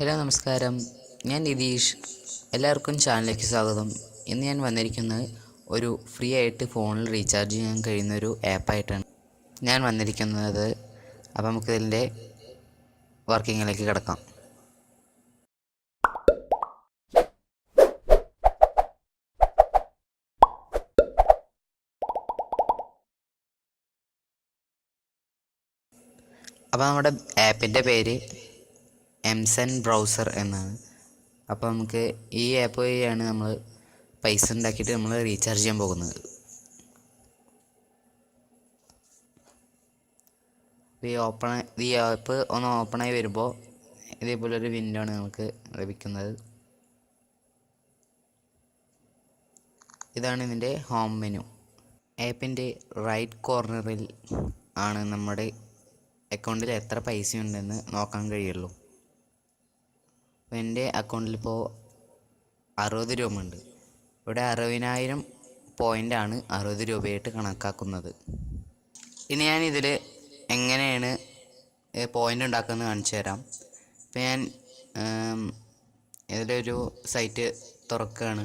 Hello നമസ്കാരം, ഞാൻ നിതീഷ്. എല്ലാവർക്കും ചാനലിലേക്ക് സ്വാഗതം. ഇന്ന് ഞാൻ വന്നിരിക്കുന്നത് ഒരു ഫ്രീ ആയിട്ട് ഫോണിൽ റീചാർജ് ചെയ്യാൻ കഴിയുന്നൊരു ആപ്പായിട്ടാണ് ഞാൻ വന്നിരിക്കുന്നത്. അപ്പോൾ നമുക്കിതിൻ്റെ വർക്കിങ്ങിലേക്ക് കിടക്കാം. അപ്പോൾ നമ്മുടെ ആപ്പിൻ്റെ പേര് എംസൺ ബ്രൗസർ എന്നാണ്. അപ്പോൾ നമുക്ക് ഈ ആപ്പ് വഴിയാണ് നമ്മൾ പൈസ ഉണ്ടാക്കിയിട്ട് നമ്മൾ റീചാർജ് ചെയ്യാൻ പോകുന്നത്. ഈ ആപ്പ് ഒന്ന് ഓപ്പണായി വരുമ്പോൾ ഇതേപോലൊരു വിൻഡോ ആണ് നമുക്ക് ലഭിക്കുന്നത്. ഇതാണ് ഇതിൻ്റെ ഹോം മെനു. ആപ്പിൻ്റെ റൈറ്റ് കോർണറിൽ ആണ് നമ്മുടെ അക്കൗണ്ടിൽ എത്ര പൈസ ഉണ്ടെന്ന് നോക്കാൻ കഴിയുള്ളൂ. അപ്പോൾ എൻ്റെ അക്കൗണ്ടിലിപ്പോൾ 60 രൂപ ഉണ്ട്. ഇവിടെ 60,000 പോയിൻ്റാണ് 60 രൂപയായിട്ട് കണക്കാക്കുന്നത്. ഇനി ഞാൻ ഇതിൽ എങ്ങനെയാണ് പോയിൻ്റ് ഉണ്ടാക്കുന്നത് കാണിച്ചു തരാം. ഇപ്പോൾ ഞാൻ ഇതിലൊരു സൈറ്റ് തുറക്കുകയാണ്.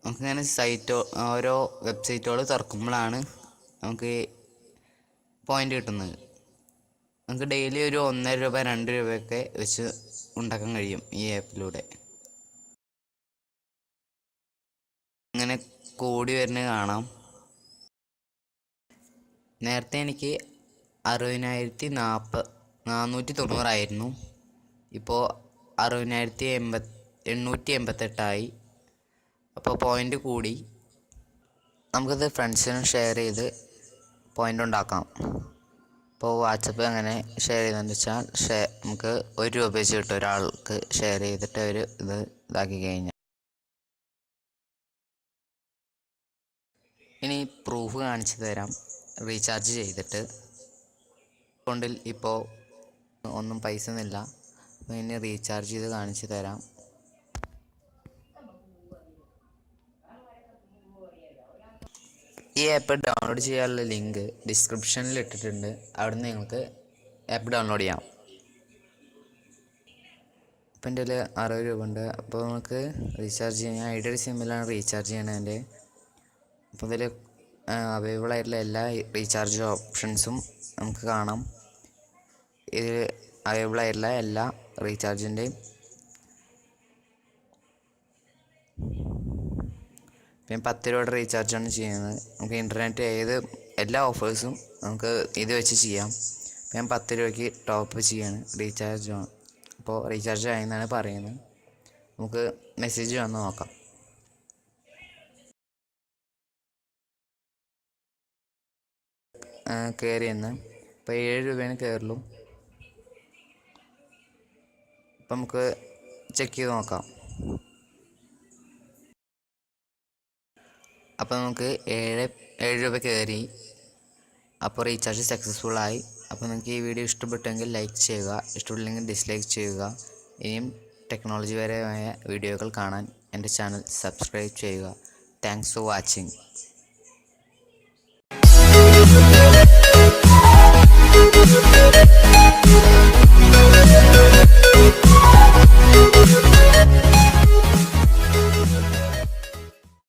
നമുക്കിങ്ങനെ ഓരോ വെബ്സൈറ്റുകൾ തുറക്കുമ്പോഴാണ് നമുക്ക് പോയിൻ്റ് കിട്ടുന്നത്. നമുക്ക് ഡെയിലി ഒരു 1.5 രൂപ 2 രൂപയൊക്കെ വെച്ച് ഉണ്ടാക്കാൻ കഴിയും ഈ ആപ്പിലൂടെ. ഇങ്ങനെ കൂടി വരുന്നത് കാണാം. നേരത്തെ എനിക്ക് 60,490 ആയിരുന്നു. ഇപ്പോൾ 60,888 അപ്പോൾ പോയിൻ്റ് കൂടി. നമുക്കിത് ഫ്രണ്ട്സിനും ഷെയർ ചെയ്ത് പോയിൻ്റ് ഉണ്ടാക്കാം. ഇപ്പോൾ വാട്സപ്പ് അങ്ങനെ ഷെയർ ചെയ്തെന്ന് വെച്ചാൽ നമുക്ക് 1 രൂപ വെച്ച് കിട്ടും ഒരാൾക്ക് ഷെയർ ചെയ്തിട്ട് ഇതാക്കി കഴിഞ്ഞാൽ. ഇനി പ്രൂഫ് കാണിച്ചു തരാം. റീചാർജ് ചെയ്തിട്ട് അക്കൗണ്ടിൽ ഇപ്പോൾ ഒന്നും പൈസ ഒന്നുമില്ല. അപ്പോൾ ഇനി റീചാർജ് ചെയ്ത് കാണിച്ചു തരാം. ഈ ആപ്പ് ഡൗൺലോഡ് ചെയ്യാനുള്ള ലിങ്ക് ഡിസ്ക്രിപ്ഷനിൽ ഇട്ടിട്ടുണ്ട്. അവിടെ നിന്ന് നിങ്ങൾക്ക് ആപ്പ് ഡൗൺലോഡ് ചെയ്യാം. അപ്പം എൻ്റെ കയ്യിൽ 60 രൂപ ഉണ്ട്. അപ്പോൾ നമുക്ക് റീചാർജ് ചെയ്യാൻ ഐഡിയ സിമ്മിലാണ് റീചാർജ് ചെയ്യണതിൻ്റെ. അപ്പോൾ ഇതിൽ അവൈലബിൾ ആയിട്ടുള്ള എല്ലാ റീചാർജ് ഓപ്ഷൻസും നമുക്ക് കാണാം. ഇതിൽ അവൈലബിൾ ആയിട്ടുള്ള എല്ലാ റീചാർജിൻ്റെയും ഞാൻ 10 രൂപയുടെ റീചാർജാണ് ചെയ്യുന്നത്. നമുക്ക് ഇൻ്റർനെറ്റ് എല്ലാ ഓഫേഴ്സും നമുക്ക് ഇത് വെച്ച് ചെയ്യാം. അപ്പോൾ ഞാൻ 10 രൂപയ്ക്ക് ടോപ്പ് ചെയ്യാണ്, റീചാർജ് ആണ്. അപ്പോൾ റീചാർജ് ആയെന്നാണ് പറയുന്നത്. നമുക്ക് മെസ്സേജ് വന്ന് നോക്കാം. കയറിയെന്ന് ഇപ്പോൾ 7 രൂപയാണ് കയറുള്ളൂ. അപ്പം നമുക്ക് ചെക്ക് ചെയ്ത് നോക്കാം. അപ്പോൾ നമുക്ക് 7 രൂപ കയറി. അപ്പോൾ റീചാർജ് സക്സസ്ഫുള്ളായി. അപ്പോൾ നിങ്ങൾക്ക് ഈ വീഡിയോ ഇഷ്ടപ്പെട്ടെങ്കിൽ ലൈക്ക് ചെയ്യുക, ഇഷ്ടപ്പെട്ടില്ലെങ്കിൽ ഡിസ്ലൈക്ക് ചെയ്യുക. ഇനിയും ടെക്നോളജിപരമായ വീഡിയോകൾ കാണാൻ എൻ്റെ ചാനൽ സബ്സ്ക്രൈബ് ചെയ്യുക. Thanks for watching.